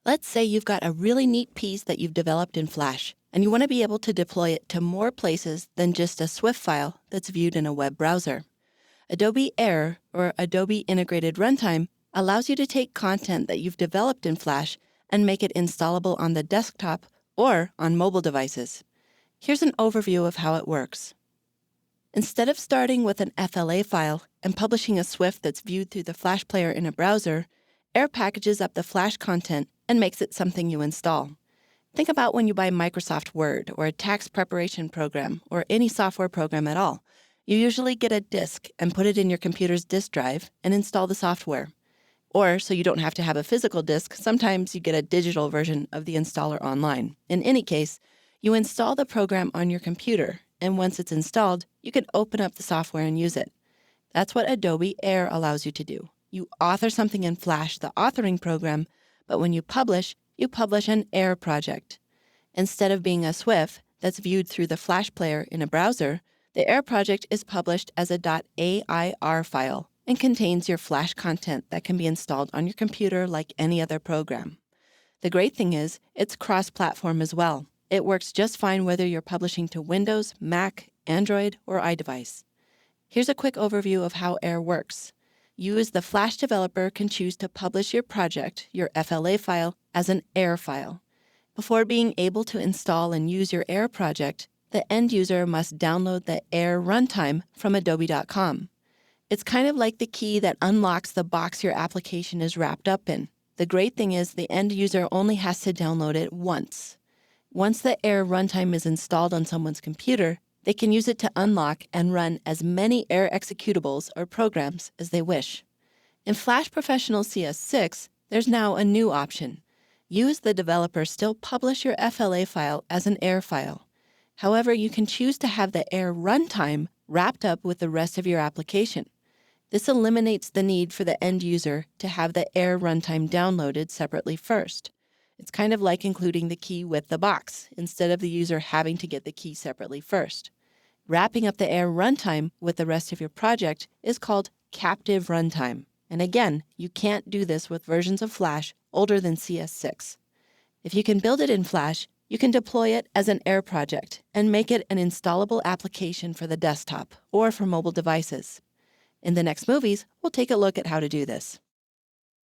Let's say you've got a really neat piece that you've developed in Flash, and you want to be able to deploy it to more places than just a SWIFT file that's viewed in a web browser. Adobe AIR, or Adobe Integrated Runtime, allows you to take content that you've developed in Flash and make it installable on the desktop or on mobile devices. Here's an overview of how it works. Instead of starting with an FLA file and publishing a SWIFT that's viewed through the Flash player in a browser, AIR packages up the Flash content and makes it something you install. Think about when you buy Microsoft Word or a tax preparation program or any software program at all. You usually get a disk and put it in your computer's disk drive and install the software. Or, so you don't have to have a physical disk, sometimes you get a digital version of the installer online. In any case, you install the program on your computer, and once it's installed, you can open up the software and use it. That's what Adobe AIR allows you to do. You author something in Flash, the authoring program, but when you publish an AIR project. Instead of being a SWIFT that's viewed through the Flash player in a browser, the AIR project is published as a .air file and contains your Flash content that can be installed on your computer like any other program. The great thing is, it's cross-platform as well. It works just fine whether you're publishing to Windows, Mac, Android, or iDevice. Here's a quick overview of how AIR works. You as the Flash developer can choose to publish your project, your FLA file, as an AIR file. Before being able to install and use your AIR project, the end user must download the AIR runtime from adobe.com. It's kind of like the key that unlocks the box your application is wrapped up in. The great thing is the end user only has to download it once. Once the AIR runtime is installed on someone's computer, they can use it to unlock and run as many AIR executables or programs as they wish. In Flash Professional CS6, there's now a new option. You as the developer still publish your FLA file as an AIR file. However, you can choose to have the AIR runtime wrapped up with the rest of your application. This eliminates the need for the end user to have the AIR runtime downloaded separately first. It's kind of like including the key with the box, instead of the user having to get the key separately first. Wrapping up the AIR runtime with the rest of your project is called captive runtime. And again, you can't do this with versions of Flash older than CS6. If you can build it in Flash, you can deploy it as an AIR project and make it an installable application for the desktop or for mobile devices. In the next movies, we'll take a look at how to do this.